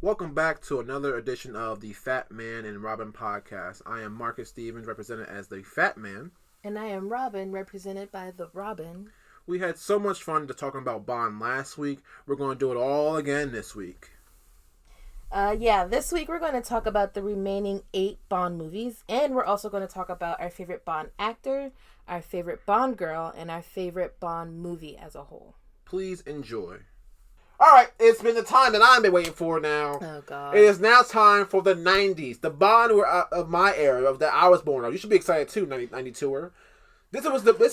Welcome back to another edition of the Fatman and Robyn podcast. I am Marcus Stevens, represented as the Fatman. And I am Robyn, represented by the Robyn. We had so much fun talking about Bond last week. We're going to do it all again this week. This week we're going to talk about the remaining 8 Bond movies. And we're also going to talk about our favorite Bond actor, our favorite Bond girl, and our favorite Bond movie as a whole. Please enjoy. Alright, it's been the time that I've been waiting for now. Oh, God. It is now time for the 90s. The Bond of my era, that I was born of. You should be excited too, 92er. This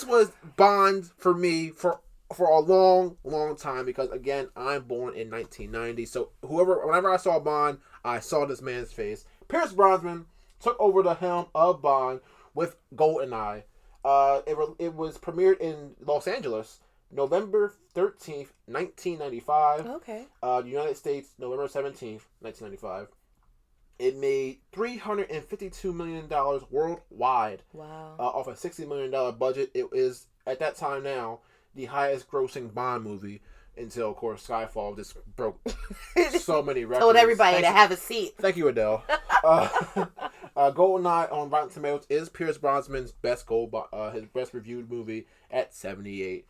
was Bond for me for a long, long time because, again, I'm born in 1990. So whenever I saw Bond, I saw this man's face. Pierce Brosnan took over the helm of Bond with GoldenEye. It was premiered in Los Angeles November 13th, 1995. Okay. United States, November 17th, 1995. It made $352 million worldwide. Wow. Off a $60 million budget. It is, at that time now, the highest grossing Bond movie until, of course, Skyfall just broke so many records. Told everybody to have a seat. Thank you, Adele. GoldenEye on Rotten Tomatoes is Pierce Brosnan's his best reviewed movie at 78%.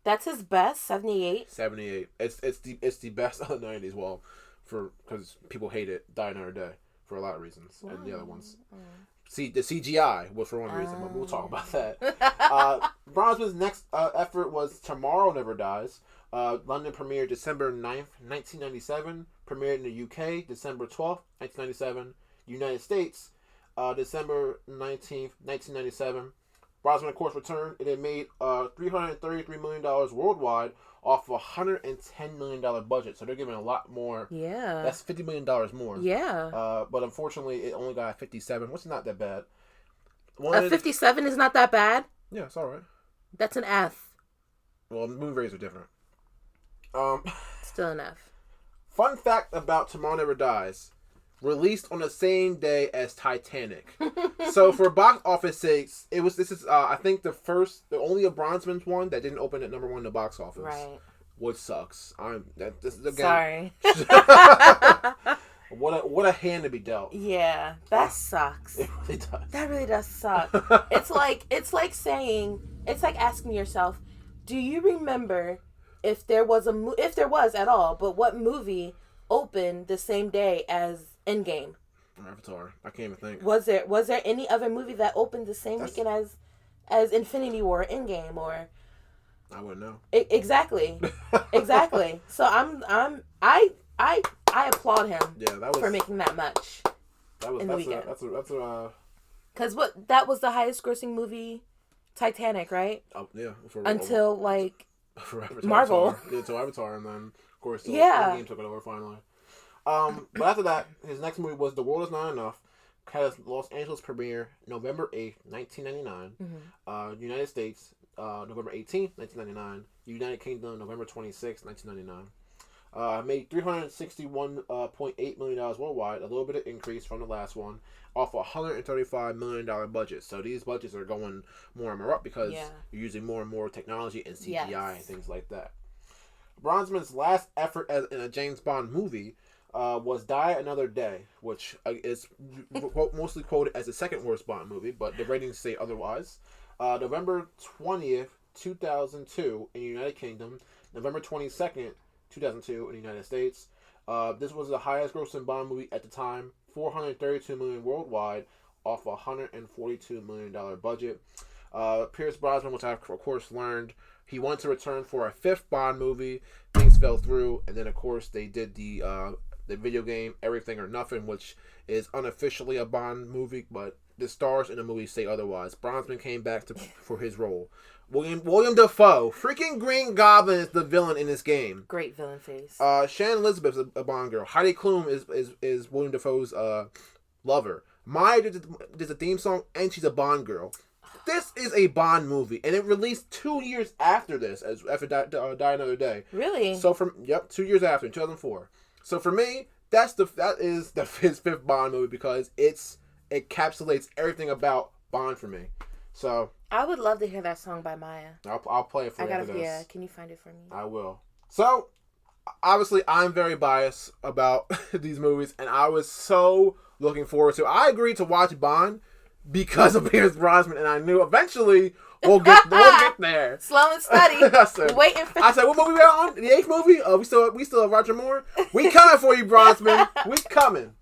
That's his best? 78? 78. It's the best of the 90s. Well, because people hate it, Die Another Day, for a lot of reasons, and the other ones. See, the CGI was for one reason, but we'll talk about that. Brosnan's next effort was Tomorrow Never Dies. London premiered December 9th, 1997. Premiered in the UK December 12th, 1997. United States December 19th, 1997. Brosnan, of course, returned. It had made $333 million worldwide off a $110 million budget. So they're giving a lot more. Yeah. That's $50 million more. Yeah. But unfortunately, it only got 57, which is not that bad. 57 is not that bad? Yeah, it's all right. That's an F. Well, movie ratings are different. Still an F. Fun fact about Tomorrow Never Dies. Released on the same day as Titanic. So for box office sakes, this is I think the only of Brosnan's one that didn't open at number 1 in the box office. Right. Which sucks. Sorry. What a hand to be dealt. Yeah, that sucks. It really does. That really does suck. It's like asking yourself, do you remember if there was at all, but what movie opened the same day as Endgame? Avatar. I can't even think. Was there any other movie that opened the same weekend as Infinity War, Endgame, or? I wouldn't know. Exactly. So I applaud him. Yeah, for making that much. That's because that was the highest grossing movie, Titanic, right? Yeah. Until for Avatar, Marvel. Until Avatar, and then of course Endgame took it over finally. But after that, his next movie was The World Is Not Enough. Had its Los Angeles premiere November 8th, 1999. Mm-hmm. United States, November 18th, 1999. United Kingdom, November 26th, 1999. Made $361.8 million worldwide, a little bit of increase from the last one, off a $135 million budget. So these budgets are going more and more up because you're using more and more technology and CGI and things like that. Brosnan's last effort in a James Bond movie was Die Another Day, which is mostly quoted as the second worst Bond movie, but the ratings say otherwise. November 20th, 2002 in the United Kingdom, November 22nd, 2002 in the United States. This was the highest grossing Bond movie at the time, $432 million worldwide, off a $142 million budget. Pierce Brosnan, which I of course learned, he wanted to return for a 5th Bond movie. Things fell through, and then of course they did the video game Everything or Nothing, which is unofficially a Bond movie, but the stars in the movie say otherwise. Brosnan came back for his role. William Dafoe, freaking Green Goblin, is the villain in this game. Great villain face. Shannon Elizabeth is a Bond girl. Heidi Klum is William Dafoe's lover. Maya did the theme song, and she's a Bond girl. This is a Bond movie, and it released 2 years after this, after Die Another Day. Really? So 2 years after, in 2004. So for me, that is his 5th Bond movie because it encapsulates everything about Bond for me. So I would love to hear that song by Maya. I'll play it for you after this. Yeah, can you find it for me? I will. So obviously, I'm very biased about these movies, and I was so looking forward to. I agreed to watch Bond because of Pierce Brosnan, and I knew eventually we'll get there. Slow and steady. Waiting for. I said, what movie we on? The 8th movie? We still have Roger Moore. We coming for you, Brosnan. We coming.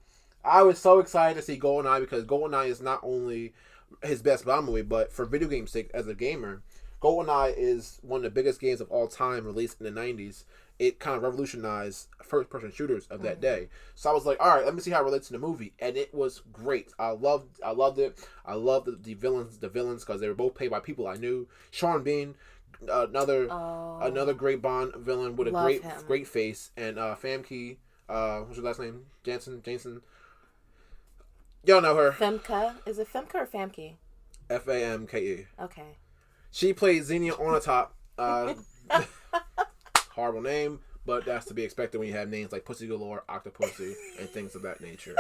I was so excited to see GoldenEye because GoldenEye is not only his best Bond movie, but for video game sake, as a gamer, GoldenEye is one of the biggest games of all time, released in the 90s. It kind of revolutionized first-person shooters of that day. So I was like, all right, let me see how it relates to the movie, and it was great. I loved it. I loved the villains because they were both played by people I knew. Sean Bean, another great Bond villain with a great face, and Famke, what's her last name? Jansen. Y'all know her. Femke. Is it Femke or Famke? Famke. Okay. She played Xenia on the top. Horrible name, but that's to be expected when you have names like Pussy Galore, Octopussy, and things of that nature.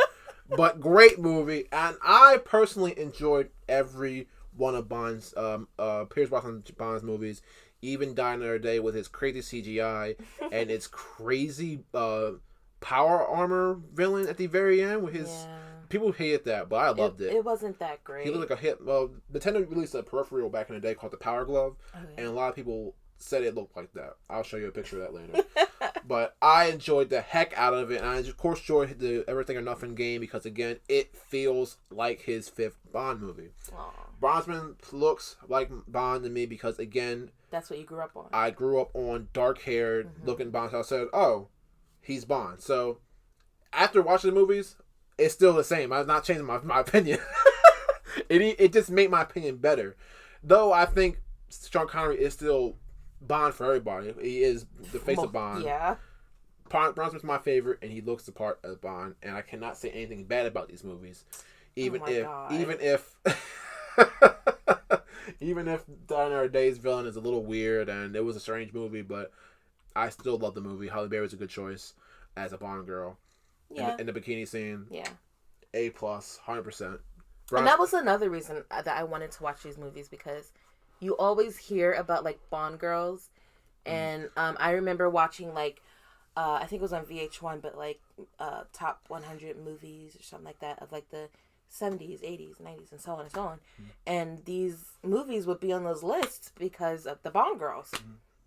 But great movie, and I personally enjoyed every one of Bond's, Pierce Brosnan Bond's movies, even Die Another Day with his crazy CGI and its crazy power armor villain at the very end with his. Yeah. People hated that, but I loved it. It wasn't that great. He looked like a hit. Well, Nintendo released a peripheral back in the day called the Power Glove, and a lot of people said it looked like that. I'll show you a picture of that later. But I enjoyed the heck out of it, and I of course enjoyed the Everything or Nothing game because again, it feels like his 5th Bond movie. Brosnan looks like Bond to me because again, that's what you grew up on. I grew up on dark-haired looking Bond. So I said, "Oh, he's Bond." So after watching the movies, it's still the same. I'm not changing my opinion. It just made my opinion better. Though I think Sean Connery is still Bond for everybody. He is the face of Bond. Yeah. Brosnan's my favorite, and he looks the part of Bond. And I cannot say anything bad about these movies, even if Die Another Day's villain is a little weird and it was a strange movie, but I still love the movie. Halle Berry's a good choice as a Bond girl. Yeah. In the bikini scene. Yeah. A+, 100%. And that was another reason that I wanted to watch these movies because you always hear about like Bond girls, and I remember watching like I think it was on VH1, but like top 100 movies or something like that of like the 70s, 80s, 90s, and so on and so on. And these movies would be on those lists because of the Bond girls,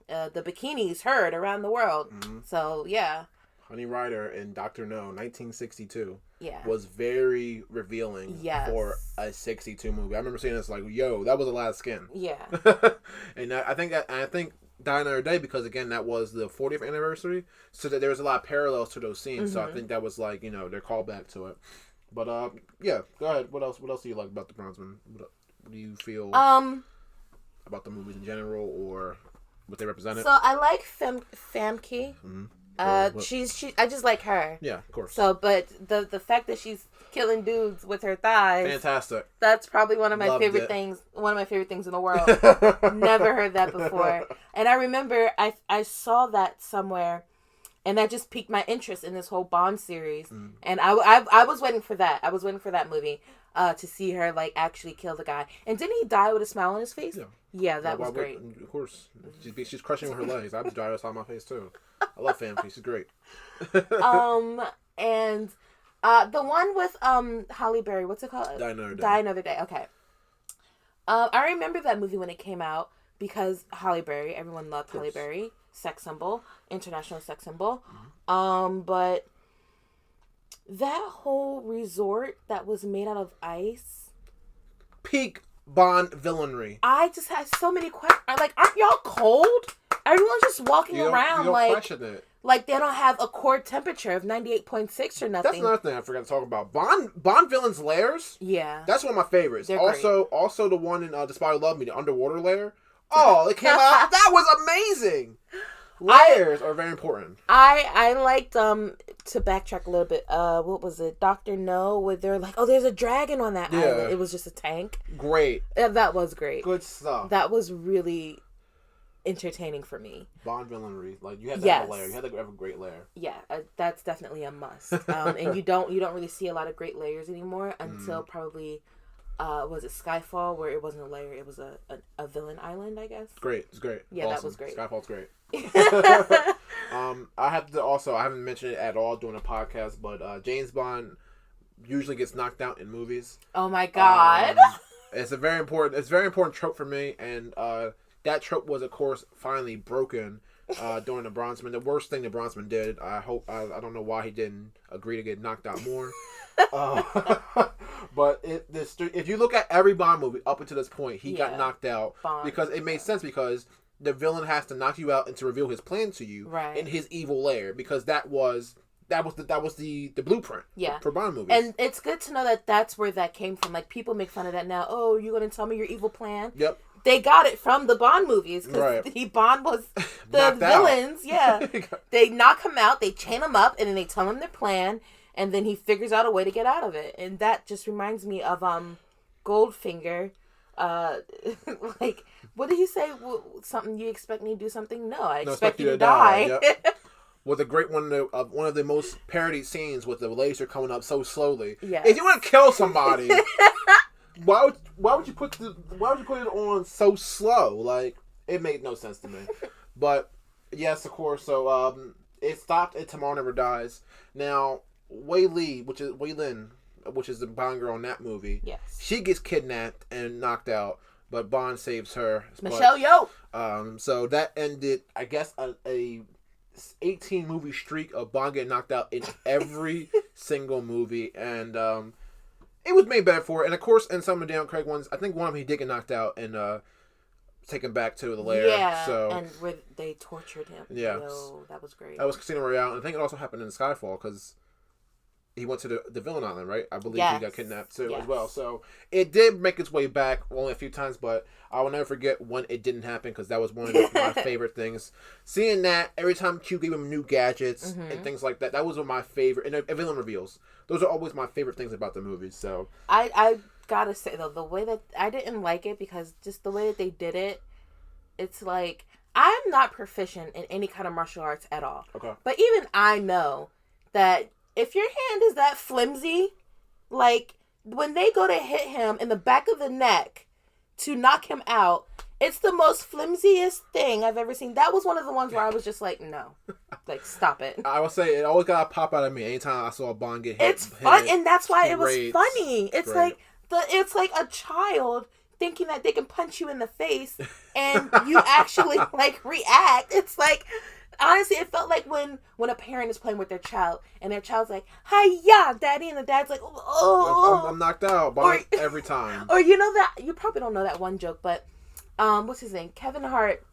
the bikinis heard around the world. So yeah. Honey Rider in Dr. No, 1962, yeah, was very revealing for a 62 movie. I remember seeing this like, yo, that was a lot of skin. Yeah. And I think Die Another Day, because again, that was the 40th anniversary, so that there was a lot of parallels to those scenes. So I think that was like, their callback to it. But yeah, go ahead. What else do you like about the Brosnan? What do you feel about the movies in general or what they represented? So I like Famke. I just like her. Yeah, of course. So, but the fact that she's killing dudes with her thighs, fantastic. That's probably one of my favorite things. One of my favorite things in the world. Never heard that before. And I remember I saw that somewhere, and that just piqued my interest in this whole Bond series. And I was waiting for that. I was waiting for that movie to see her like actually kill the guy. And didn't he die with a smile on his face? Yeah, that was great. Of course, she's crushing with her legs. I'd die with a smile on my face too. I love Famke. She's great. And the one with Halle Berry, what's it called? Die Another Day. Die Another Day. Okay. I remember that movie when it came out because Halle Berry. Everyone loved Halle Berry. Sex symbol, international sex symbol. But that whole resort that was made out of ice. Peak Bond villainry. I just had so many questions. Like, aren't y'all cold? Everyone's just walking around like they don't have a core temperature of 98.6 or nothing. That's another thing I forgot to talk about. Bond villains' lairs. Yeah, that's one of my favorites. They're also the one in The Spy Who Loved Me, the underwater lair. Oh, it came out. That was amazing. Layers are very important. I liked to backtrack a little bit. What was it? Dr. No, where they're like, oh, there's a dragon on that island. It was just a tank. Great. That was great. Good stuff. That was really entertaining for me. Bond villainry, like you had to have a lair. You had to have a great lair. Yeah, that's definitely a must. And you don't really see a lot of great layers anymore until probably. Was it Skyfall, where it wasn't a layer, it was a villain island, I guess. Great, it's great. Yeah, awesome. That was great. Skyfall's great. I haven't mentioned it at all during the podcast, but James Bond usually gets knocked out in movies. Oh my god. It's a very important trope for me, and that trope was, of course, finally broken during the Brosnan. The worst thing that Brosnan did. I don't know why he didn't agree to get knocked out more. But if you look at every Bond movie up until this point, he got knocked out because it made sense, because the villain has to knock you out and to reveal his plan to you in his evil lair, because that was the blueprint for Bond movies. And it's good to know that that's where that came from. Like, people make fun of that now. Oh, you're going to tell me your evil plan? Yep. They got it from the Bond movies, because Bond was the villains. Yeah. They knock him out, they chain him up, and then they tell him their plan, and then he figures out a way to get out of it. And that just reminds me of Goldfinger. Like, what did he say? Something, you expect me to do something? No, I expect you to die. Yep. With a great one of the most parodied scenes with the laser coming up so slowly. Yeah. If you want to kill somebody, why would you put it on so slow? Like, it made no sense to me. But yes, of course. So it stopped at Tomorrow Never Dies. Now, Wei Lin, which is the Bond girl in that movie. Yes. She gets kidnapped and knocked out, but Bond saves her. Michelle Yeoh. So that ended, I guess, a 18 movie streak of Bond getting knocked out in every single movie, and it was made better for it. And of course, in some of the Daniel Craig ones, I think one of them he did get knocked out and taken back to the lair. Yeah, so, and where they tortured him. Yeah, so that was great. That was Casino Royale, and I think it also happened in Skyfall, because he went to the villain island, right? I believe he got kidnapped too as well. So it did make its way back only a few times, but I will never forget when it didn't happen, because that was one of my favorite things. Seeing that every time Q gave him new gadgets and things like that was one of my favorite. And villain reveals. Those are always my favorite things about the movies. So I gotta say though, the way that I didn't like it, because just the way that they did it, it's like, I'm not proficient in any kind of martial arts at all. Okay. But even I know that if your hand is that flimsy, like, when they go to hit him in the back of the neck to knock him out, it's the most flimsiest thing I've ever seen. That was one of the ones where I was just like, no. Like, stop it. I would say it always got to pop out of me anytime I saw a Bond get hit. It's fun, and that's why it was funny. It's like a child thinking that they can punch you in the face, and you actually, like, react. It's like... Honestly, it felt like when a parent is playing with their child, and their child's like, "Hi-ya, daddy," and the dad's like, "Oh, I'm knocked out," but every time. Or you know that, you probably don't know that one joke, but what's his name? Kevin Hart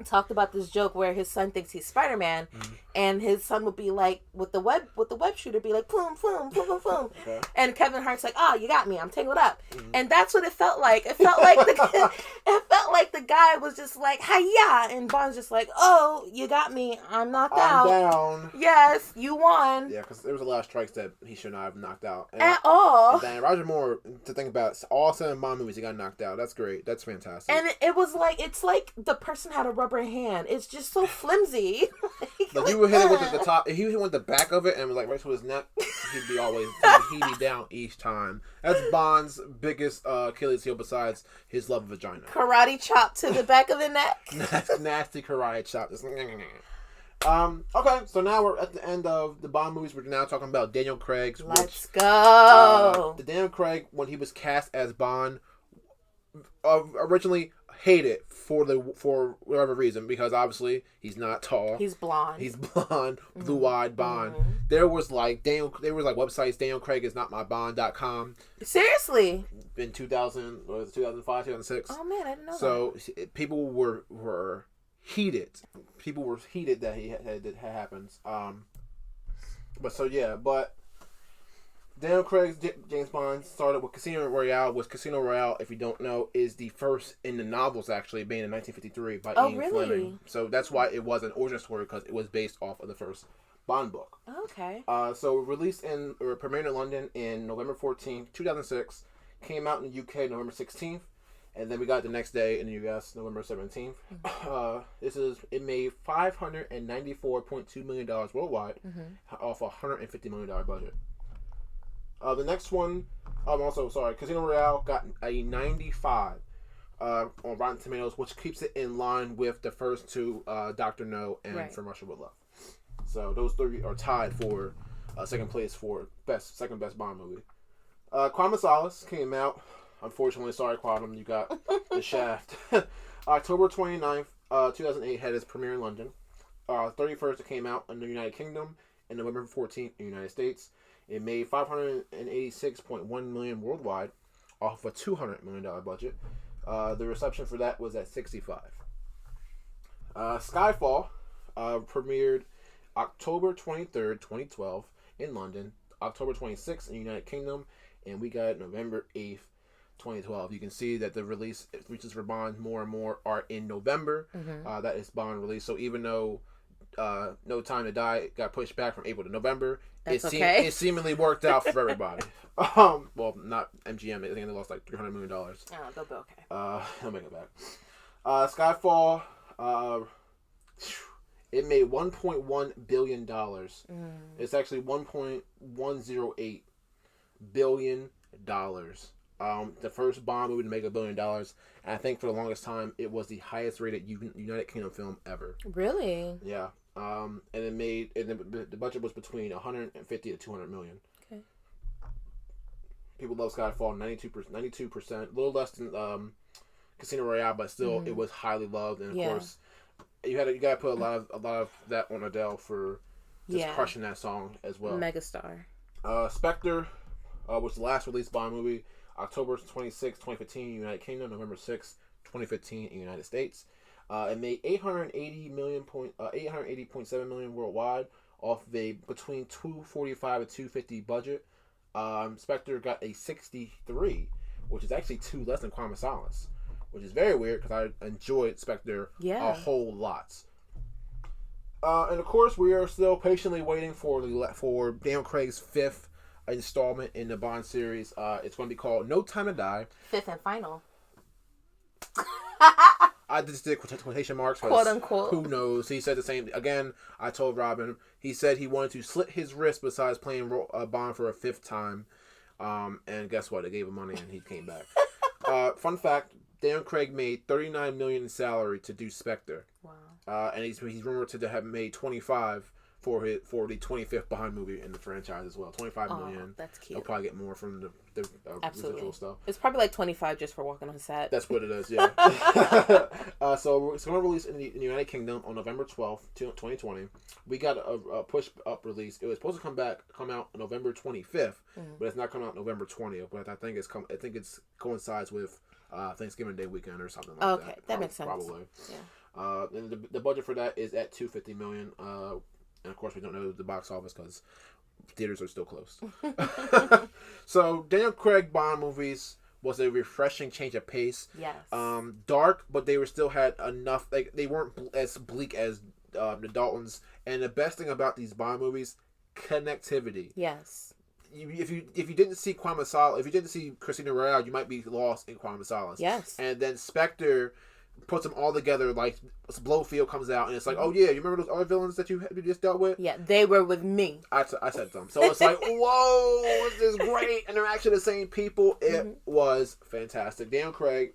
talked about this joke where his son thinks he's Spider-Man, and his son would be like, with the web shooter, be like, "Boom, boom, boom, boom, boom," and Kevin Hart's like, "Oh, you got me, I'm tangled up," and that's what it felt like. It felt like the guy was just like, "Hi-ya," and Bond's just like, "Oh, you got me, I'm knocked out. I'm down. Yes, you won." Yeah, because there was a lot of strikes that he should not have knocked out at all. And then Roger Moore, to think about, all 7 Bond movies he got knocked out. That's great. That's fantastic. And it was like, it's like the person had a rubber hand. It's just so flimsy. Like, you would hit it with the top. If he went the back of it and was like right to his neck, he'd be down each time. That's Bond's biggest Achilles heel, besides his love of vagina. Karate chop to the back of the neck. Nasty karate chop. Okay, so now we're at the end of the Bond movies. We're now talking about Daniel Craig's. Let's go. The Daniel Craig, when he was cast as Bond, originally hated for whatever reason, because obviously he's not tall. He's blonde. Blue-eyed Bond. There was websites, Daniel Craig is not my Bond.com. Seriously? In 2005, 2006. Oh man, I didn't know that. So people were heated. People were heated that that happens. But Daniel Craig's James Bond started with Casino Royale. Casino Royale, if you don't know, is the first in the novels, actually, being in 1953 by Ian Fleming. So that's why it was an origin story, because it was based off of the first Bond book. Okay. So premiered in London in November 14th, 2006. Came out in the UK November 16th. And then we got it the next day in the US, November 17th. It made $594.2 million worldwide off a $150 million budget. The next one, Casino Royale got a 95 on Rotten Tomatoes, which keeps it in line with the first two, Dr. No and From Russia with Love. So those three are tied for second place for second best Bond movie. Quantum Solace came out. Unfortunately, sorry Quantum, you got the shaft. October 29th, 2008 had its premiere in London. 31st it came out in the United Kingdom, and November 14th in the United States. It made $586.1 million worldwide, off of a $200 million budget. The reception for that was at 65. Skyfall premiered October 23rd, 2012 in London, October 26th in the United Kingdom, and we got November 8th, 2012. You can see that the release reaches for Bond more and more are in November. That is Bond release. So even though No Time to Die got pushed back from April to November, it seemingly worked out for everybody. Well, not MGM. I think they lost like $300 million. Oh, they'll be okay. They'll make it back. Skyfall, it made $1.1 billion. It's actually $1.108 billion. The first Bond movie to make $1 billion. And I think for the longest time, it was the highest rated United Kingdom film ever. Really? Yeah. And the budget was between 150 to 200 million. Okay. People love Skyfall. 92%, a little less than Casino Royale, but still it was highly loved. And of course, you gotta put a lot of that on Adele for just crushing that song as well. Megastar. Spectre was the last released Bond movie. October 26, 2015 in the United Kingdom, November 6, 2015 in the United States. It made $880.7 million worldwide off of a between $245 and $250 budget. Spectre got a 63, which is actually 2 less than Quantum Solace, which is very weird because I enjoyed Spectre a whole lot. And of course, we are still patiently waiting for Daniel Craig's 5th installment in the Bond series. It's going to be called No Time to Die. 5th and final. I just did quotation marks. Quote unquote. Who knows? He said the same. Again, I told Robyn. He said he wanted to slit his wrist besides playing Bond for a 5th time. And guess what? They gave him money and he came back. Fun fact: Daniel Craig made $39 million in salary to do Spectre. Wow. And he's rumored to have made 25 for the 25th Bond movie in the franchise as well. 25 million. That's cute. He'll probably get more from the residual stuff. It's probably like 25 just for walking on set. That's what it is, yeah. So it's going to release in the United Kingdom on November 12th, 2020. We got a push up release. It was supposed to come out November 25th, but it's not coming out November 20th. But I think it coincides with Thanksgiving Day weekend or something like that. Okay, that makes sense. Probably. Yeah. And the budget for that is at $250 million. And of course, we don't know the box office because theaters are still closed. So, Daniel Craig Bond movies was a refreshing change of pace. Yes. Dark, but they still had enough. Like they weren't as bleak as the Daltons. And the best thing about these Bond movies, connectivity. Yes. If you didn't see Quantum Solace, if you didn't see Casino Royale, you might be lost in Quantum Solace. Yes. And then Spectre puts them all together, like Blowfield comes out, and it's like, oh yeah, you remember those other villains that you just dealt with? Yeah, they were with me. I said them. So it's like, whoa, this is great, and they're actually the same people. It was fantastic. Daniel Craig,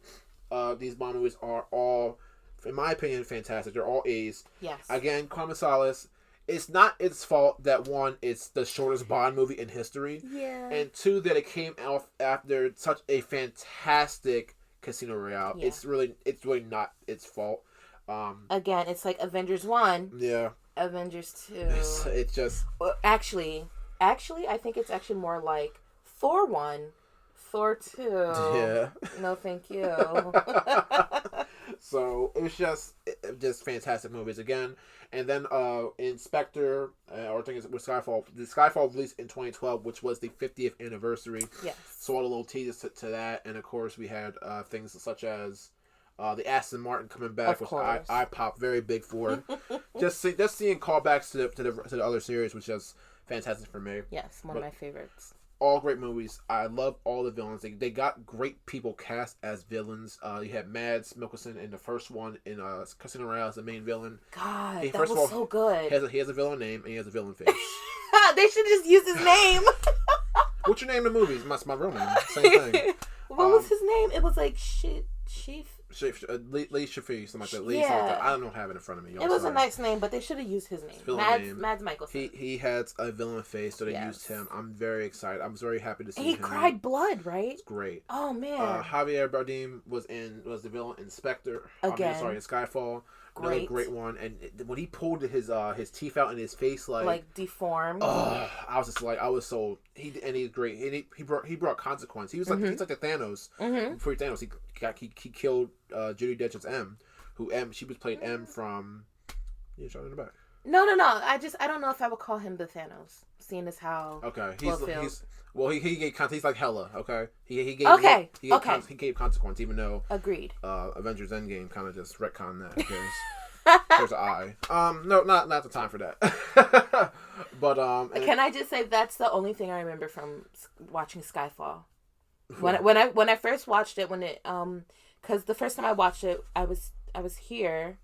these Bond movies are all, in my opinion, fantastic. They're all A's. Yes. Again, Quantum Solace, it's not its fault that one, it's the shortest Bond movie in history. Yeah. And 2, that it came out after such a fantastic Casino Royale. Yeah. It's really not its fault. Again, it's like Avengers 1. Yeah. Avengers 2. It's just actually, I think it's actually more like Thor 1, Thor 2. Yeah. No, thank you. So it was just fantastic movies again. And then in Spectre, or I think it's with Skyfall. The Skyfall released in 2012, which was the 50th anniversary. Yes. So all the little teases to that, and of course we had things such as the Aston Martin coming back, which I popped very big for. just seeing callbacks to the other series, which is fantastic for me. Yes, one of my favorites. All great movies. I love all the villains. They got great people cast as villains. You had Mads Mikkelsen in the first one in Casino Royale as the main villain. God, that was so good. He has a villain name and he has a villain face. They should just use his name. What's your name in the movies? My real name. Same thing. What was his name? It was like Chief. Lee Shafi, something like that. Lee, something like that. I don't have it in front of me. It was a nice name, but they should have used his name. Mads Mikkelsen. He had a villain face, so they used him. I'm very excited. I'm very happy to see him. He cried blood, right? It's great. Oh man. Javier Bardem was the villain in Spectre. In Skyfall. Another great one. And when he pulled his teeth out in his face, like deformed. I was just like, he's great. He brought consequence. He was like he's like the Thanos. Before Thanos, he killed Judi Dench's M, she was playing M from. You shot in the back. No. I don't know if I would call him the Thanos, seeing as how. Okay, he gave consequence. He's like Hela. Okay, he gave consequence, even though. Agreed. Avengers Endgame kind of just retconned that because there's an eye. No, not the time for that. But can I just say that's the only thing I remember from watching Skyfall. When I first watched it, because the first time I watched it, I was here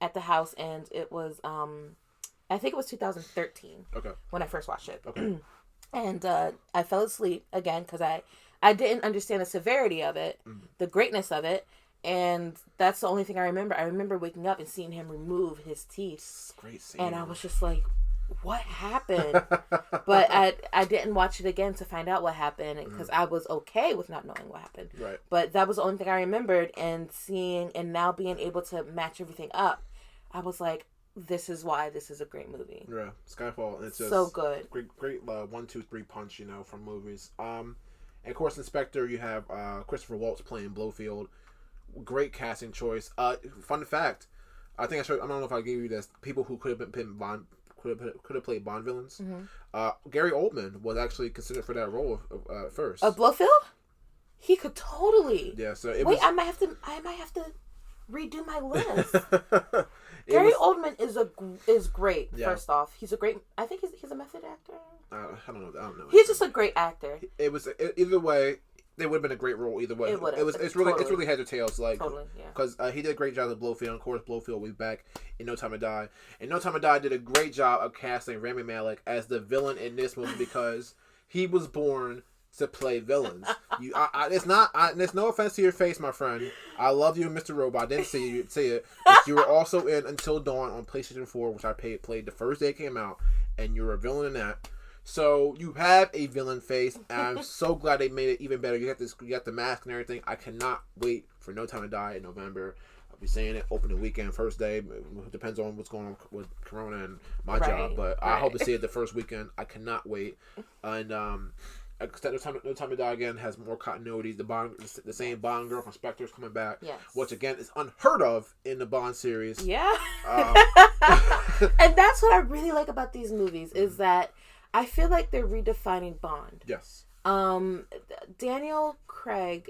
at the house, and it was I think it was 2013. Okay. When I first watched it. Okay. And I fell asleep again because I didn't understand the severity of it, the greatness of it, and that's the only thing I remember. I remember waking up and seeing him remove his teeth. Great scene. And I was just like, what happened? But I didn't watch it again to find out what happened because I was okay with not knowing what happened. Right. But that was the only thing I remembered, and seeing and now being able to match everything up, I was like, this is why this is a great movie. Yeah, Skyfall. It's just so good. Great 1, 2, 3 punch, from movies. And of course, in Spectre, you have Christopher Waltz playing Blofeld. Great casting choice. Fun fact, I don't know if I gave you this. People who could have been Bond could have played Bond villains. Gary Oldman was actually considered for that role first. Blofeld? He could totally. Yeah. So I might have to redo my list. Gary Oldman is great. Yeah. First off, he's a great. I think he's a method actor. I don't know. He's just a great actor. Either way. It would have been a great role either way. It's really heads or tails, because he did a great job with Blofeld. Of course, Blofeld will be back in No Time to Die. And No Time to Die did a great job of casting Rami Malek as the villain in this movie because he was born to play villains. There's no offense to your face, my friend. I love you, Mr. Robot. I didn't see it, but you were also in Until Dawn on PlayStation 4, which I played the first day it came out, and you're a villain in that. So you have a villain face, and I'm so glad they made it even better. You got the mask and everything. I cannot wait for No Time to Die in November. I'll be saying it opening weekend, first day. It depends on what's going on with Corona and my job, but I hope to see it the first weekend. I cannot wait. And No Time to Die again has more continuity. The same Bond girl from Spectre is coming back, which again is unheard of in the Bond series. Yeah, and that's what I really like about these movies is that. I feel like they're redefining Bond. Yes. Daniel Craig,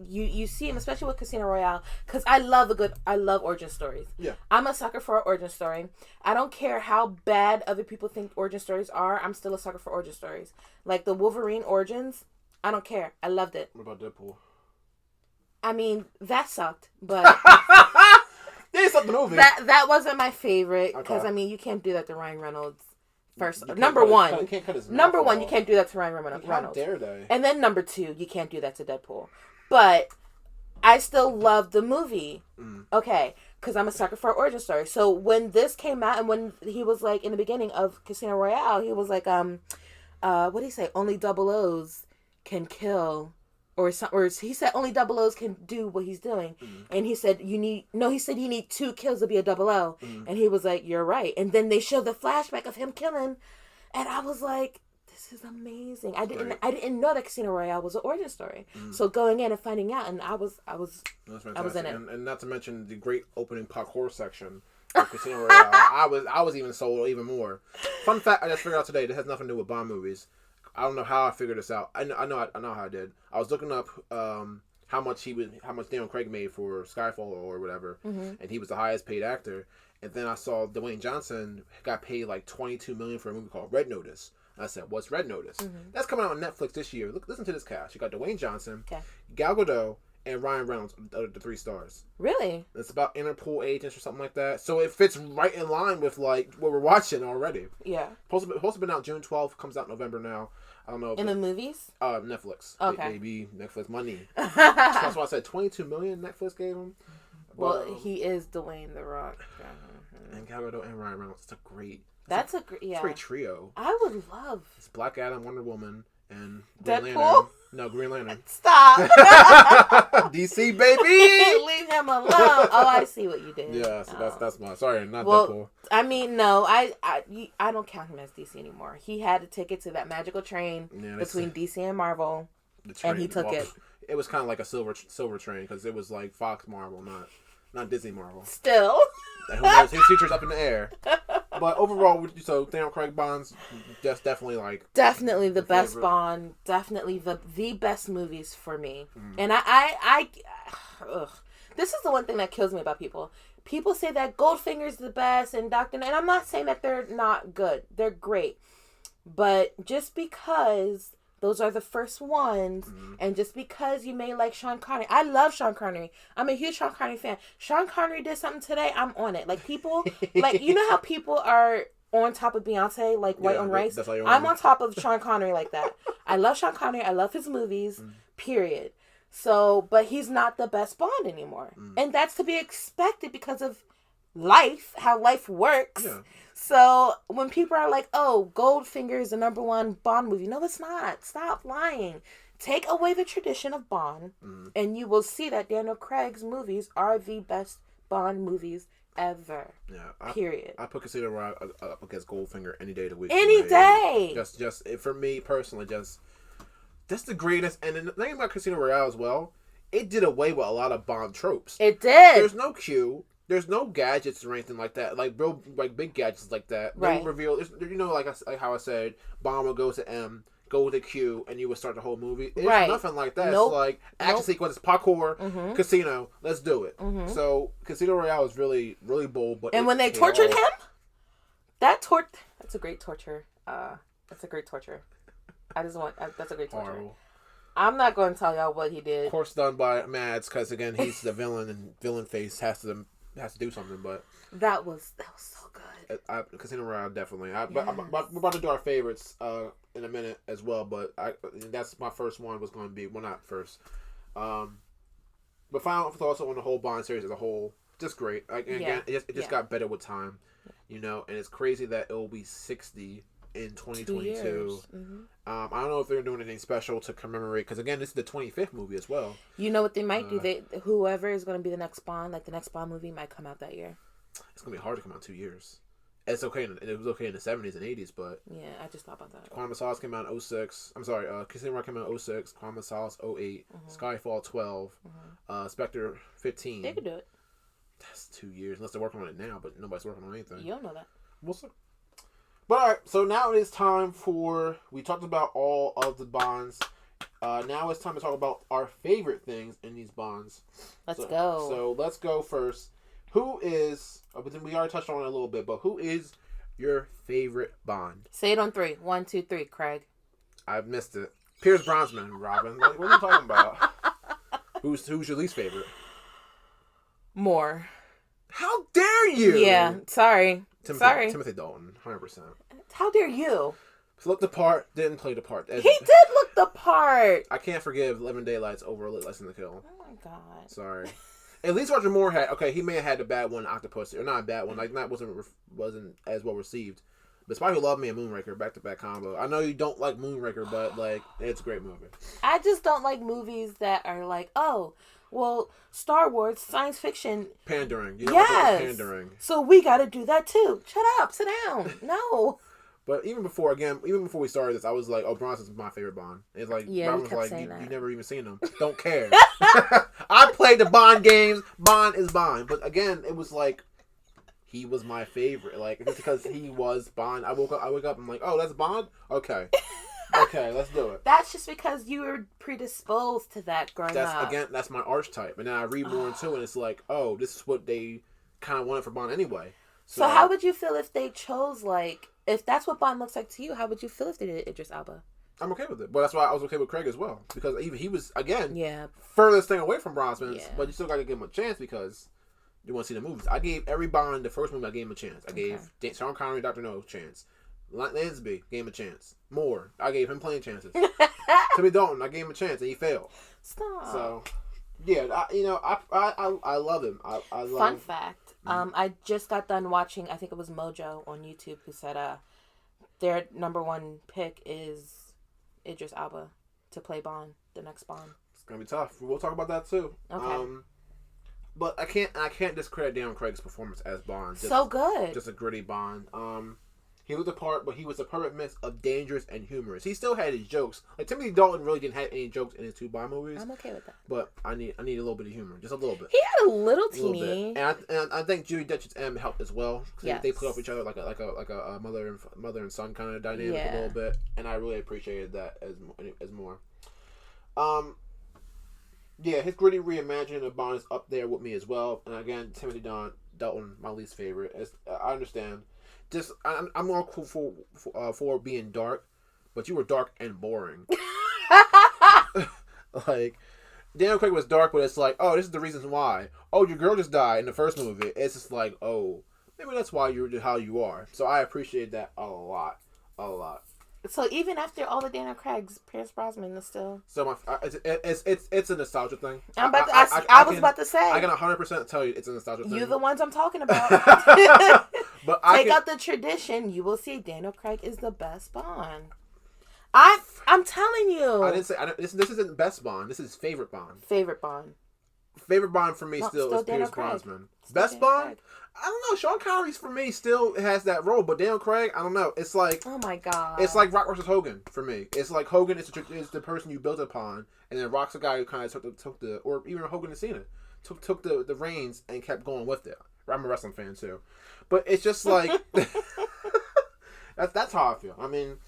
you see him, especially with Casino Royale, because I love origin stories. Yeah. I'm a sucker for an origin story. I don't care how bad other people think origin stories are. I'm still a sucker for origin stories. Like the Wolverine origins, I don't care. I loved it. What about Deadpool? I mean, that sucked, but they sucked the movie. That wasn't my favorite because I mean, you can't do that to Ryan Reynolds. Number one, you can't do that to Ryan Reynolds. How dare they? And then number 2, you can't do that to Deadpool. But I still love the movie. Okay, because I'm a sucker for an origin story. So when this came out, and when he was like in the beginning of Casino Royale, he was like, what did he say? Only double O's can kill, or he said only double O's can do what he's doing. And he said you need 2 kills to be a double O. And he was like, you're right. And then they showed the flashback of him killing, and I was like, this is amazing. I didn't know that Casino Royale was an origin story. So going in and finding out, and I was in it. And not to mention the great opening parkour section of Casino Royale. I was even sold even more. Fun fact I just figured out today, this has nothing to do with Bond movies. I don't know how I figured this out. I know how I did. I was looking up how much Daniel Craig made for Skyfall or whatever, and he was the highest paid actor. And then I saw Dwayne Johnson got paid like $22 million for a movie called Red Notice. And I said, "What's Red Notice?" That's coming out on Netflix this year. Listen to this cast. You got Dwayne Johnson, Gal Gadot, and Ryan Reynolds are the 3 stars. Really? It's about Interpol agents or something like that. So it fits right in line with like what we're watching already. Yeah. Supposed to be out June 12th. Comes out November now. I don't know. In the movies? Netflix. Okay. Maybe Netflix money. That's why I said $22 million Netflix gave him. Well, he is Dwayne The Rock. And Gal Gadot and Ryan Reynolds. It's a great. That's a great trio. I would love. It's Black Adam, Wonder Woman, and Green Deadpool. Lantern. No, Green Lantern. Stop. DC baby. Leave him alone. Oh, I see what you did. Yeah, so that's my. Sorry, not well, Deadpool. I mean, no, I don't count him as DC anymore. He had to take it to that magical train between DC and Marvel, and he took it. It was kind of like a silver train because it was like Fox Marvel, not Disney Marvel. Still. Who knows? His future's up in the air. But overall, so Daniel Craig Bond's just definitely like... Definitely the best favorite. Bond. Definitely the best movies for me. And I this is the one thing that kills me about people. People say that Goldfinger's the best and Dr. And I'm not saying that they're not good. They're great. But just because... those are the first ones, and just because you may like Sean Connery, I love Sean Connery. I'm a huge Sean Connery fan. Sean Connery did something today, I'm on it. Like people, like you know how people are on top of Beyonce, like white on rice. I'm on top of Sean Connery like that. I love Sean Connery. I love his movies. Period. So, but he's not the best Bond anymore, and that's to be expected because of life, how life works. Yeah. So when people are like, oh, Goldfinger is the #1 Bond movie. No, it's not. Stop lying. Take away the tradition of Bond, and you will see that Daniel Craig's movies are the best Bond movies ever. Yeah. Period. I put Casino Royale up against Goldfinger any day of the week. Any day. Just for me personally, just the greatest. And the thing about Casino Royale as well, it did away with a lot of Bond tropes. It did. There's no Q. There's no gadgets or anything like that, like real, like big gadgets like that. Right. No reveal. You know, like how I said, Bomb would go to M, go to Q, and you would start the whole movie. It's nothing like that. Nope. It's like action sequence, parkour, casino. Let's do it. So Casino Royale is really, really bold. But when they tortured him, that's a great torture. That's a great torture. That's a great torture. Horrible. I'm not going to tell y'all what he did. Of course, done by Mads, because again, he's the villain, and villain face has to do something. But that was so good. Casino Royale definitely. But we're about to do our favorites in a minute as well. But that's my first one was going to be not first. But final thoughts on the whole Bond series as a whole, just great. Again, it just got better with time, you know. And it's crazy that it will be 60 in 2022. I don't know if they're doing anything special to commemorate, because again, this is the 25th movie as well. You know what they might do? Whoever is going to be the next Bond, like the next Bond movie, might come out that year. It's going to be hard to come out in 2 years. It's okay. It was okay in the 70s and 80s, but yeah, I just thought about that. Quantum of Solace came out in 2006. I'm sorry, Casino Royale came out in 2006. Quantum of Solace 2008. Skyfall 12. Spectre 15. They could do it. That's 2 years, unless they're working on it now. But nobody's working on anything. You don't know that. We'll see. But alright, so now it is time we talked about all of the Bonds. Now it's time to talk about our favorite things in these Bonds. Let's go. So let's go first. Who is, we already touched on it a little bit, but who is your favorite Bond? Say it on 3. 1, 2, 3, Craig. I missed it. Pierce Brosnan, Robyn. What are you talking about? Who's your least favorite? Moore. How dare you? Yeah, sorry. Timothy Dalton, 100%. How dare you? Looked the part, didn't play the part. He did look the part. I can't forgive 11 Daylights over License to Kill. Oh my god. Sorry. At least Roger Moore he may have had the bad one, Octopus, or not a bad one, like that wasn't as well received. But Spy Who Loved Me and Moonraker, back-to-back combo. I know you don't like Moonraker, but like it's a great movie. I just don't like movies that are like, oh, well, Star Wars, science fiction. Pandering. You know what pandering. So we got to do that too. Shut up. Sit down. No. But even before we started this, I was like, oh, Bronson's my favorite Bond. It's like, Robyn was like, you never even seen him. Don't care. I played the Bond games. Bond is Bond. But again, it was like, he was my favorite. Like, just because he was Bond. I wake up, I'm like, oh, that's Bond? Okay. Okay, let's do it. That's just because you were predisposed to that growing up. Again, that's my archetype. And then I read more into it, and it's like, oh, this is what they kind of wanted for Bond anyway. So how would you feel if they chose, like, if that's what Bond looks like to you, how would you feel if they did Idris Elba? I'm okay with it. But that's why I was okay with Craig as well. Because even he was, again, yeah, furthest thing away from Brosnan. Yeah. But you still got to give him a chance because you want to see the movies. I gave every Bond, the first movie, I gave him a chance. I gave Sean Connery, Dr. No a chance. Lansby gave him a chance. Moore, I gave him plenty of chances. Timmy Dalton, I gave him a chance and he failed. Stop. So, yeah, I love him. I love Fun him. fact, I just got done watching, I think it was Mojo on YouTube who said their number one pick is Idris Elba to play Bond, the next Bond. It's gonna be tough. We'll talk about that too. Okay. But I can't discredit Daniel Craig's performance as Bond. So good. Just a gritty Bond. He looked the part, but he was a perfect mix of dangerous and humorous. He still had his jokes. Like Timothy Dalton really didn't have any jokes in his 2 Bond movies. I'm okay with that. But I need a little bit of humor, just a little bit. He had a little teeny. And I think Judi Dench's M helped as well. Yes. They put off each other like a mother and son kind of dynamic a little bit, and I really appreciated that as more. Yeah, his gritty reimagining of Bond is up there with me as well. And again, Timothy Dalton, my least favorite. I understand. Just I'm more cool for being dark, but you were dark and boring. Like Daniel Craig was dark, but it's like, oh, this is the reasons why. Oh, your girl just died in the first movie. It's just like, oh, maybe that's why you're how you are. So I appreciate that a lot. So even after all the Daniel Craigs, Pierce Brosnan is still. So it's a nostalgia thing. I was about to say. I can 100% tell you it's a nostalgia thing. You're the ones I'm talking about. But Take out the tradition, you will see Daniel Craig is the best Bond. I'm telling you. I didn't say this isn't best Bond. This is favorite Bond. Favorite Bond. Favorite Bond for me still is Pierce Brosnan. Best Bond? I don't know. Sean Connery's for me still has that role, but Daniel Craig, I don't know. It's like, oh my god, it's like Rock versus Hogan for me. It's like Hogan is the person you built upon, and then Rock's the guy who kind of took the or even Hogan and Cena took the reins and kept going with it. I'm a wrestling fan too, but it's just like that's how I feel. I mean,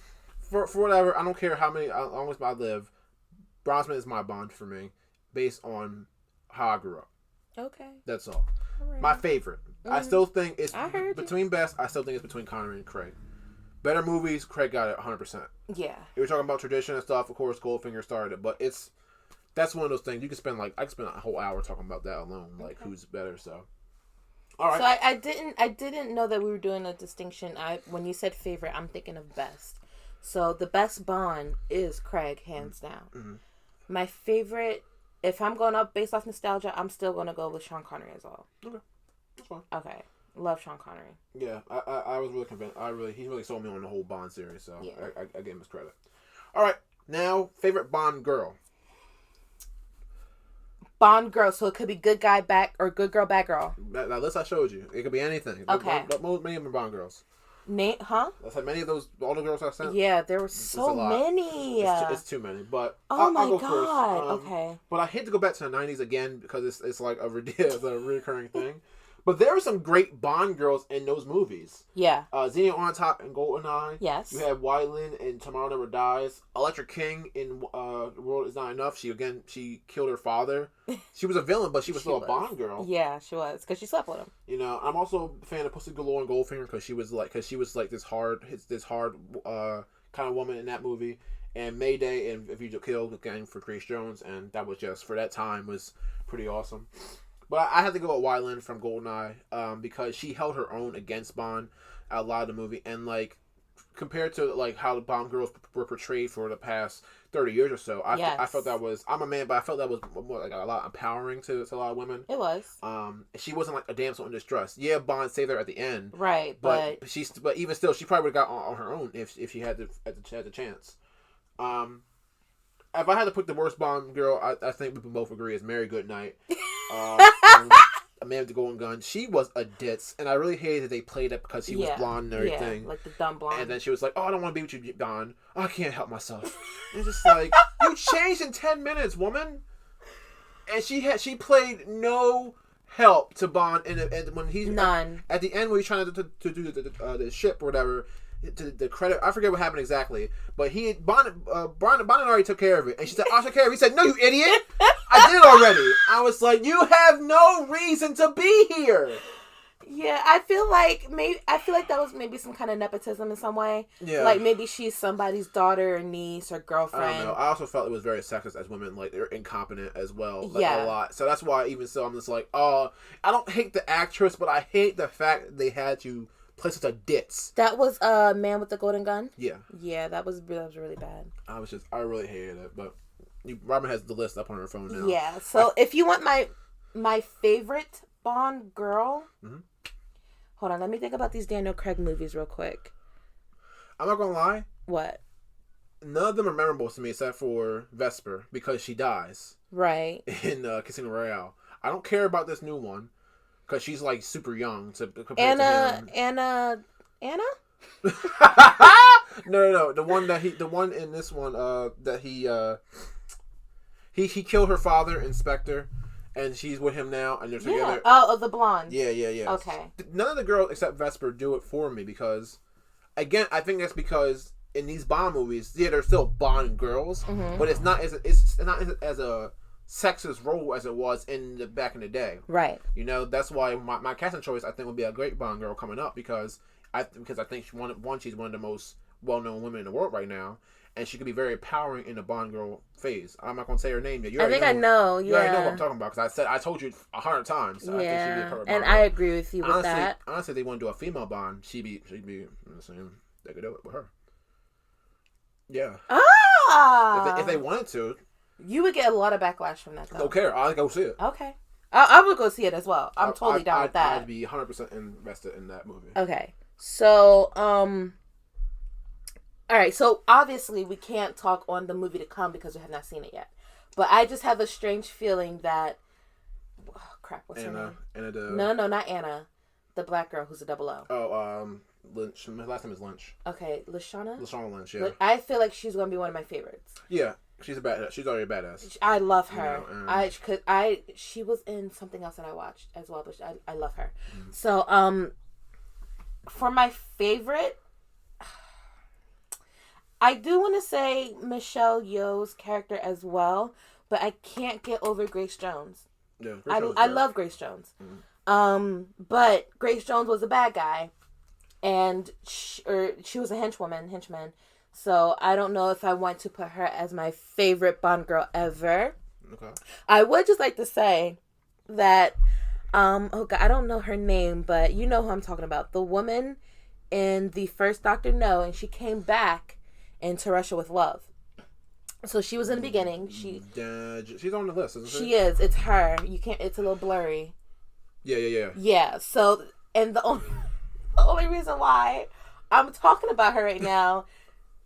for whatever, I don't care how long as I live. Brosnan is my Bond for me, based on how I grew up. Okay, that's all. Right. My favorite. I still think it's between best. I still think it's between Connery and Craig. Better movies, Craig got it 100%. Yeah. If we're talking about tradition and stuff, of course, Goldfinger started it, but that's one of those things you can spend I could spend a whole hour talking about that alone, like who's better. So, all right. So I didn't know that we were doing a distinction. When you said favorite, I'm thinking of best. So the best Bond is Craig, hands down. Mm-hmm. My favorite, if I'm going up based off nostalgia, I'm still going to go with Sean Connery as well. Okay. That's fine. Okay. Love Sean Connery. Yeah, I was really convinced. He really sold me on the whole Bond series, so yeah. I gave him his credit. All right, now favorite Bond girl. Bond girl, so it could be good guy back or good girl bad girl. That list I showed you, it could be anything. Okay. Many of them are Bond girls. Huh? I said many of those, all the girls I sent. Yeah, there were so many. It's too many, but I'll go first. Okay. But I hate to go back to the 90s again because it's like a recurring thing. But there were some great Bond girls in those movies. Yeah. Xenia on Top and GoldenEye. Yes. You had Wyland in Tomorrow Never Dies. Electra King in The World Is Not Enough. She killed her father. She was a villain, but she was still a Bond girl. Yeah, she was, because she slept with him. You know, I'm also a fan of Pussy Galore and Goldfinger because she was like this hard kind of woman in that movie. And Mayday and If You Kill again for Grace Jones, and that was just for that time was pretty awesome. But I had to go with Wyland from GoldenEye because she held her own against Bond a lot of the movie. And, like, compared to, like, how the Bond girls were portrayed for the past 30 years or so, I felt that was... I'm a man, but I felt that was more, like, a lot empowering to a lot of women. It was. She wasn't, like, a damsel in distress. Yeah, Bond saved her at the end. Right, but even still, she probably would have got on her own if she had the chance. If I had to put the worst Bond girl, I think we can both agree is Mary Goodnight. A Man with the Golden Gun. She was a ditz, and I really hated that they played it because she was blonde and everything. Yeah, like the dumb blonde. And then she was like, "Oh, I don't want to be with you, Don. Oh, I can't help myself." And it's just like, you changed in 10 minutes, woman. And she played no help to Bond, and when he none at the end when he's trying to do the ship or whatever. To the credit, I forget what happened exactly, but Bond already took care of it, and she said, "I took care of it." He said, "No, you idiot! I did already." I was like, "You have no reason to be here." Yeah, I feel like that was maybe some kind of nepotism in some way. Yeah. Like maybe she's somebody's daughter or niece or girlfriend. I don't know. I also felt it was very sexist as women. Like, they're incompetent as well. Like, yeah. A lot. So that's why even so I'm just like, I don't hate the actress, but I hate the fact that they had to play such a ditz. That was Man with the Golden Gun? Yeah. Yeah, that was really bad. I really hated it, but Robyn has the list up on her phone now. Yeah, so if you want my favorite Bond girl... Mm-hmm. Hold on, let me think about these Daniel Craig movies real quick. I'm not gonna lie. What? None of them are memorable to me except for Vesper, because she dies. Right. In Casino Royale. I don't care about this new one, because she's like super young to compare to him. Anna? No. The one in this one, that he killed her father, Inspector, and she's with him now, and they're together. Yeah. Oh, the blonde. Yeah. Okay. None of the girls except Vesper do it for me because, again, I think that's because in these Bond movies, yeah, they're still Bond girls, but it's not as a sexist role as it was back in the day. Right. You know, that's why my casting choice I think would be a great Bond girl coming up because I think she's one of the most well-known women in the world right now, and she could be very empowering in the Bond girl phase. I'm not gonna say her name yet. I know. You already know what I'm talking about because I told you 100 times. Yeah, I think she'd be a perfect Bond and girl. I agree with you with that. Honestly, if they want to do a female Bond, she'd be the same. They could do it with her. Yeah. Ah. If they wanted to. You would get a lot of backlash from that, though. Don't care. I'll go see it. Okay. I would go see it as well. I'm totally down with that. I'd be 100% invested in that movie. Okay. So, all right. So, obviously, we can't talk on the movie to come because we have not seen it yet. But I just have a strange feeling that... Oh, crap. What's her name? No, not Anna. The black girl who's a 00. Oh, Lynch. My last name is Lynch. Okay. Lashana Lynch, yeah. I feel like she's going to be one of my favorites. Yeah. She's already a badass. I love her. You know, she was in something else that I watched as well, but I love her. Mm-hmm. So, for my favorite, I do want to say Michelle Yeoh's character as well, but I can't get over Grace Jones. Yeah, I love Grace Jones. Mm-hmm. But Grace Jones was a bad guy, and she was a henchman. So I don't know if I want to put her as my favorite Bond girl ever. Okay. I would just like to say that, oh God, I don't know her name, but you know who I'm talking about. The woman in the first Dr. No, and she came back in To Russia with Love. So she was in the beginning. She's on the list, isn't she? She is. It's her. You can't. It's a little blurry. Yeah. Yeah. So, and the only reason why I'm talking about her right now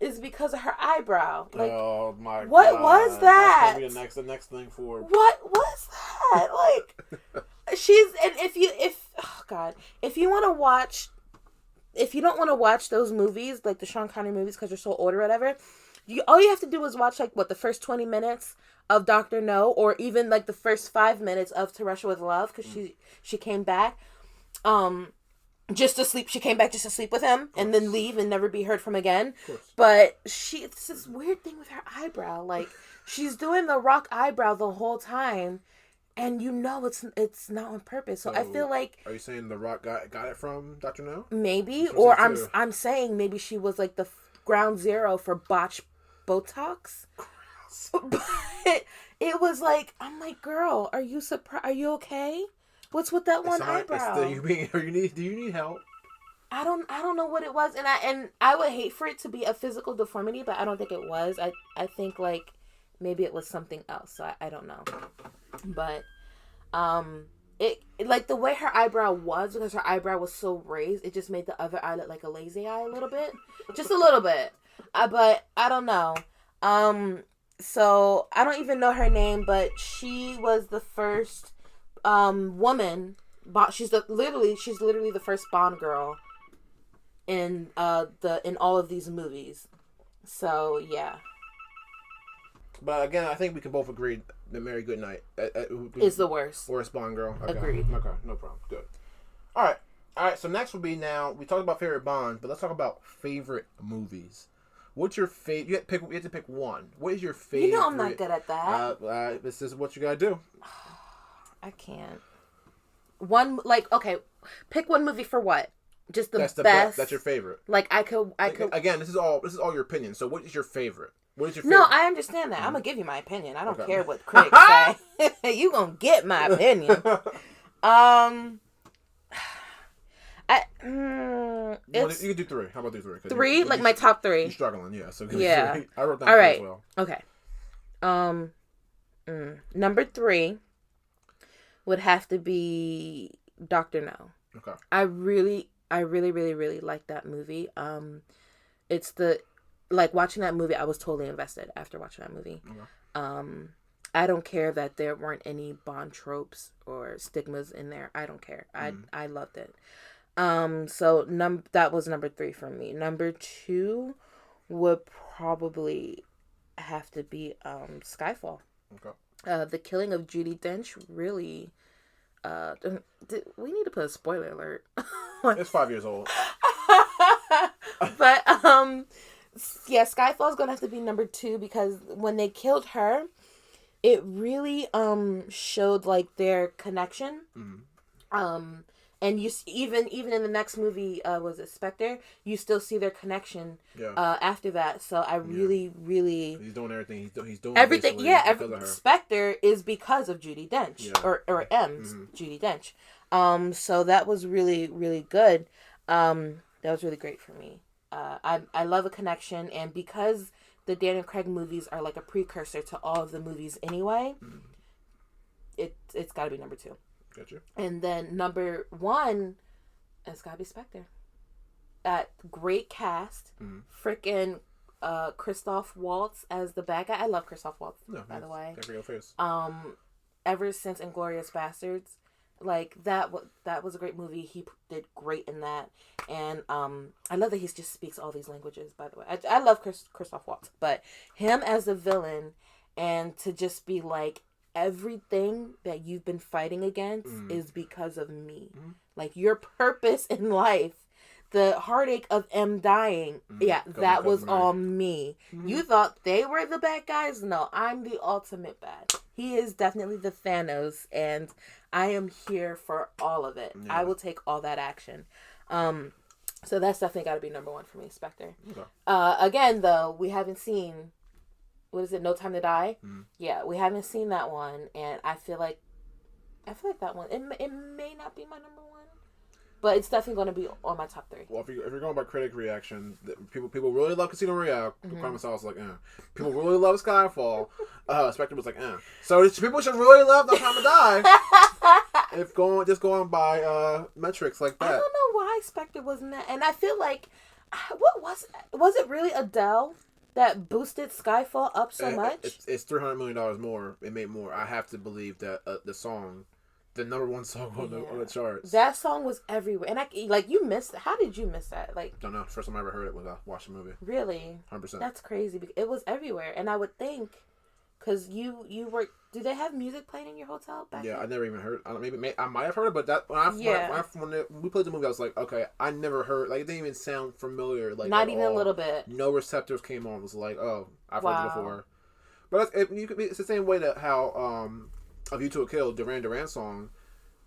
is because of her eyebrow. Like, oh my God. What was that? That's gonna be the next thing for. What was that? Like, if you don't want to watch those movies, like the Sean Connery movies, because they're so old or whatever, all you have to do is watch the first 20 minutes of Dr. No, or even like the first 5 minutes of To Russia with Love, because she came back. Just to sleep. She came back just to sleep with him and then leave and never be heard from again. But it's this weird thing with her eyebrow. Like, she's doing the rock eyebrow the whole time, and you know it's not on purpose. So I feel like... Are you saying the rock got it from Dr. No? Maybe. Or I'm saying maybe she was like the ground zero for botched Botox. But it was like, I'm like, girl, are you surprised? Are you okay? What's with that one eyebrow? Do you need help? I don't know what it was, and I would hate for it to be a physical deformity, but I don't think it was. I think like maybe it was something else. So I don't know, but it like the way her eyebrow was, because her eyebrow was so raised, it just made the other eye look like a lazy eye a little bit, just a little bit. But I don't know. So I don't even know her name, but she was the first woman. She's literally the first Bond girl in all of these movies. So yeah. But again, I think we can both agree that Mary Goodnight is the worst Bond girl. Okay. Agreed. Okay, no problem. Good. All right. So next will be, now we talked about favorite Bonds, but let's talk about favorite movies. What's your favorite? You have to pick one. What is your favorite? You know I'm not good at that. This is what you gotta do. I can't. One, like, okay, Pick one movie for what? Just the best. That's your favorite. Like I could. Again, this is all your opinion. So what is your favorite? What is your favorite? No, I understand that. I'm gonna give you my opinion. I don't care what critics say. You gonna get my opinion. You can do three. How about do three? Three, like my top three. You're struggling, yeah. So yeah, three. I wrote down all right. As well. Okay. Number 3 would have to be Dr. No. Okay. I really like that movie. It's watching that movie. I was totally invested after watching that movie. Okay. I don't care that there weren't any Bond tropes or stigmas in there. I don't care. I loved it. So that was number 3 for me. Number 2 would probably have to be Skyfall. Okay. The killing of Judi Dench really. We need to put a spoiler alert. It's 5 years old. But yeah, Skyfall's gonna have to be number 2 because when they killed her, it really showed like their connection. Mm-hmm. And you even in the next movie, was it Spectre? You still see their connection. Yeah. After that, so I really he's doing everything. He's doing everything. Yeah. Spectre is because of Judi Dench, or M's Judi Dench. So that was really good. That was really great for me. I love a connection, and because the Daniel Craig movies are like a precursor to all of the movies anyway, it's got to be number 2. Gotcha. And then number 1, it's got to be Spectre. Great cast. Freaking Christoph Waltz as the bad guy. I love Christoph Waltz, by the way. Ever since Inglourious Bastards, like that was a great movie. He did great in that, and I love that he just speaks all these languages. By the way, I love Christoph Waltz, but him as the villain, and to just be like, everything that you've been fighting against is because of me. Like your purpose in life, the heartache of M dying, that was all me. You thought they were the bad guys? No, I'm the ultimate bad. He is definitely the Thanos, and I am here for all of it. I will take all that action. So that's definitely got to be number 1 for me, Spectre. Okay. Again, though, we haven't seen, what is it, No Time to Die? Yeah, we haven't seen that one, and I feel like that one, it may not be my number 1, but it's definitely going to be on my top 3. Well, if you're going by critic reaction, people really love Casino Royale. Comments was like, people really love Skyfall. Spectre was like, So people should really love No Time to Die. If going by metrics like that. I don't know why Spectre wasn't that, and I feel like, what was it really Adele that boosted Skyfall up so much? It's $300 million more. It made more. I have to believe that the song, the number 1 song on the charts. That song was everywhere, and you missed it. How did you miss that? Don't know. First time I ever heard it was I watched the movie. Really? 100%. That's crazy. It was everywhere, and I would think, because you were. Do they have music playing in your hotel back then? I never even heard. I might have heard it, but that when we played the movie, I was like, okay, I never heard. Like, it didn't even sound familiar. Like, not even a little bit. No receptors came on. It was like, oh, I've heard it before. But it's the same way that how "A View to a Kill," Duran Duran song,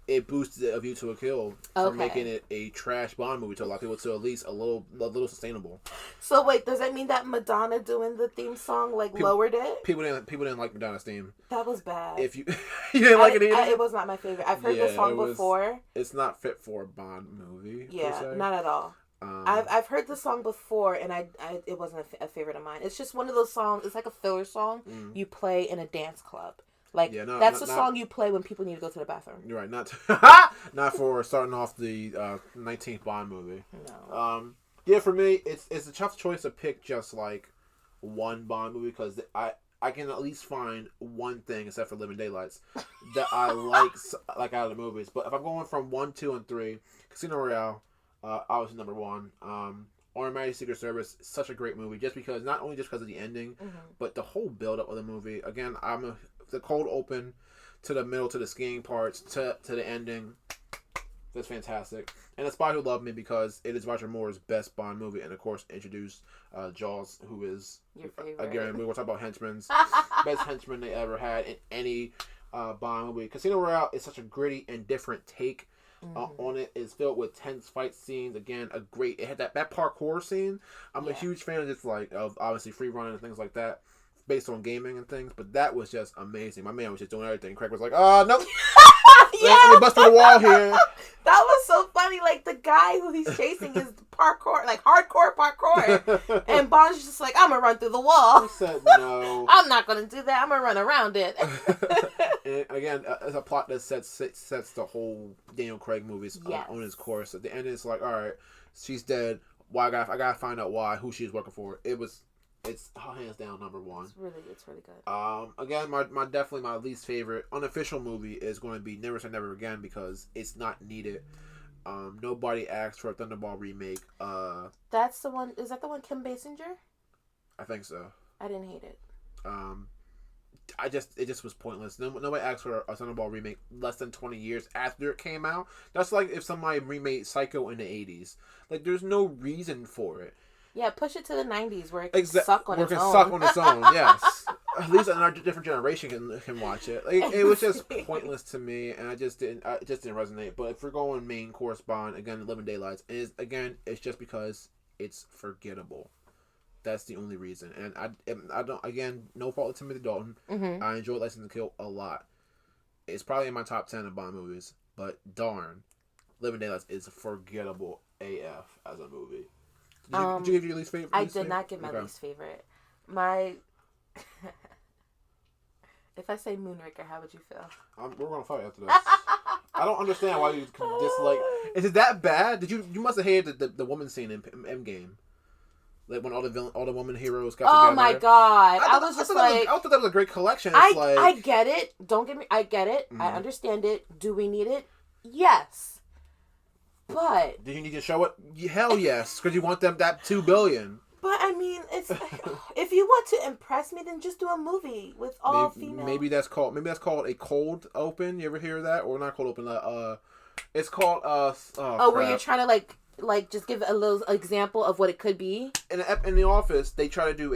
it boosted "A View to a Kill" from making it a trash Bond movie to a lot of people to at least a little sustainable. So wait, does that mean that Madonna doing the theme song lowered it? People didn't like Madonna's theme. That was bad. If you didn't like it either, it was not my favorite. I've heard the song before. It's not fit for a Bond movie. Yeah, not at all. I've heard the song before, and it wasn't a favorite of mine. It's just one of those songs. It's like a filler song you play in a dance club. That's the song you play when people need to go to the bathroom. You're right. Not for starting off the 19th Bond movie. No. For me, it's a tough choice to pick just like one Bond movie because I can at least find one thing except for Living Daylights that I like out of the movies. But if I'm going from 1, 2, and 3, Casino Royale, obviously number 1. On Her Majesty's Secret Service, such a great movie. Not only because of the ending, but the whole build up of the movie. Again, the cold open to the middle to the skiing parts to the ending. That's fantastic. And The Spy Who Loved Me because it is Roger Moore's best Bond movie, and of course introduced Jaws, who is your favorite. Again, we will talk about henchmen's best henchman they ever had in any Bond movie. Casino Royale is such a gritty and different take on it. It's filled with tense fight scenes. Again, it had that parkour scene. I'm a huge fan of just of obviously free running and things like that, based on gaming and things. But that was just amazing. My man was just doing everything. Craig was like, nope. Let me bust through the wall here. That was so funny. Like, the guy who he's chasing is parkour, like hardcore parkour. And Bond's just like, I'm going to run through the wall. He said no. I'm not going to do that. I'm going to run around it. And again, it's a plot that sets the whole Daniel Craig movies on his course. At the end, it's like, all right, she's dead. Why I gotta find out who she's working for. It's hands down number one. It's really good. Again, my least favorite unofficial movie is going to be Never Say Never Again because it's not needed. Nobody asked for a Thunderball remake. That's the one. Is that the one Kim Basinger? I think so. I didn't hate it. It just was pointless. Nobody asked for a Thunderball remake less than 20 years after it came out. That's like if somebody remade Psycho in the 80s. Like, there's no reason for it. Yeah, push it to the 90s where it can suck on its own. Suck on its own, yes. At least another different generation can watch it. Like, it was just pointless to me, and it just didn't resonate. But if we're going main course Bond, again, Living Daylights, it's just because it's forgettable. That's the only reason. And I don't, again, no fault to Timothy Dalton. Mm-hmm. I enjoyed License to Kill a lot. It's probably in my top 10 of Bond movies, but darn, Living Daylights is forgettable AF as a movie. Did you give your least favorite? I did not give my least favorite. If I say Moonraker, how would you feel? We're gonna fight after this. I don't understand why you dislike. Is it that bad? You must have hated the woman scene in Endgame, like when all the woman heroes got together. Oh my god! I thought that was a great collection. I get it. Don't get me. I get it. Mm-hmm. I understand it. Do we need it? Yes. But do you need to show it? Hell yes, because you want that $2 billion. But I mean, it's if you want to impress me, then just do a movie with all female. Maybe that's called a cold open. You ever hear that? Or not cold open? It's called where you're trying to like just give a little example of what it could be. In the Office, they try to do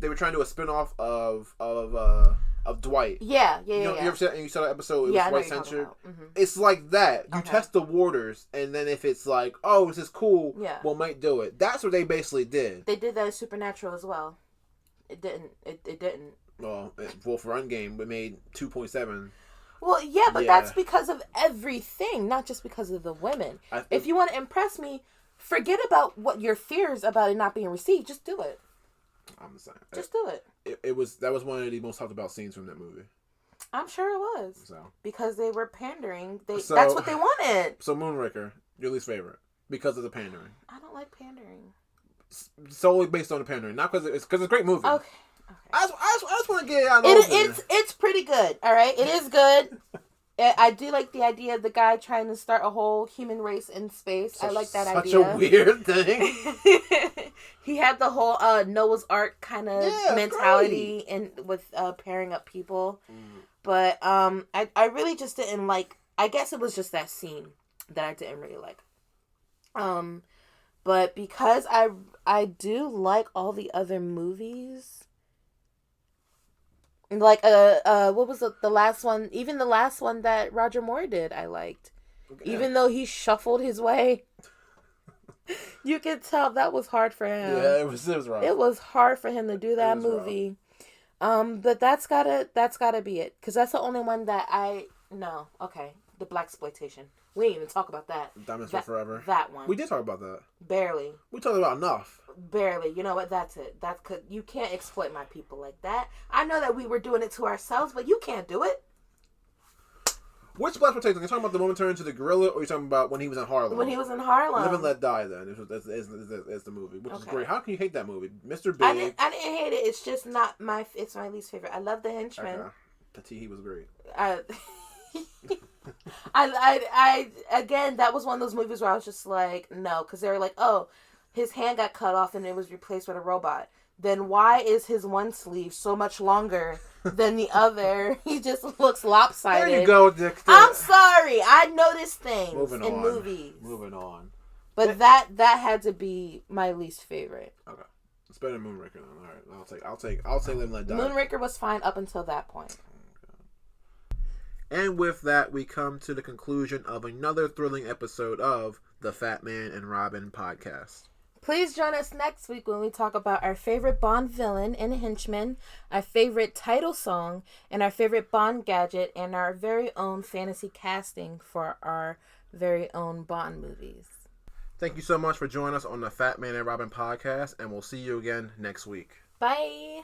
they were trying to do a spinoff of Dwight. Yeah. You ever said that episode? It was Dwight censored. Mm-hmm. It's like that. You test the waters, and then if it's like, oh, this is cool, we might do it. That's what they basically did. They did that in Supernatural as well. It didn't. It didn't. Well, for Endgame, we made 2.7. Well, yeah, but that's because of everything, not just because of the women. If you want to impress me, forget about what your fears about it not being received. Just do it. I'm the same. Just do it. That was one of the most talked about scenes from that movie. I'm sure it was. Because they were pandering. That's what they wanted. So Moonraker, your least favorite, because of the pandering. I don't like pandering. Solely based on the pandering, not because it's a great movie. Okay. I just want to get it out. It's pretty good. All right, it is good. I do like the idea of the guy trying to start a whole human race in space. I like that idea. Such a weird thing. He had the whole Noah's Ark kind of mentality and with pairing up people. Mm. But I really just didn't like. I guess it was just that scene that I didn't really like. But because I do like all the other movies. Like what was the last one? Even the last one that Roger Moore did, I liked. Okay. Even though he shuffled his way, you could tell that was hard for him. Yeah, it was rough. It was hard for him to do that movie. Rough. But that's gotta be it, because that's the only one that I know. Okay, the blaxploitation. We didn't even talk about that. Diamonds for Forever. That one. We did talk about that. Barely. We talked about enough. Barely. You know what? That's it. You can't exploit my people like that. I know that we were doing it to ourselves, but you can't do it. Which blaxploitation? Are you talking about the moment turning into the gorilla, or are you talking about when he was in Harlem? When he was in Harlem. Live and Let Die, then. Is the movie. Which is great. How can you hate that movie? Mr. Big. I didn't hate it. It's just not it's my least favorite. I love The Henchman. Okay. Petit, he was great. I again, that was one of those movies where I was just like, no, because they were like, oh, his hand got cut off and it was replaced with a robot. Then why is his one sleeve so much longer than the other? He just looks lopsided. There you go, Dick. I'm sorry. I notice things in movies. Moving on. But that had to be my least favorite. Okay. It's better than Moonraker then. All right. I'll take Live and Let Die. Moonraker was fine up until that point. And with that, we come to the conclusion of another thrilling episode of the Fatman and Robyn podcast. Please join us next week when we talk about our favorite Bond villain and henchman, our favorite title song, and our favorite Bond gadget, and our very own fantasy casting for our very own Bond movies. Thank you so much for joining us on the Fatman and Robyn podcast, and we'll see you again next week. Bye!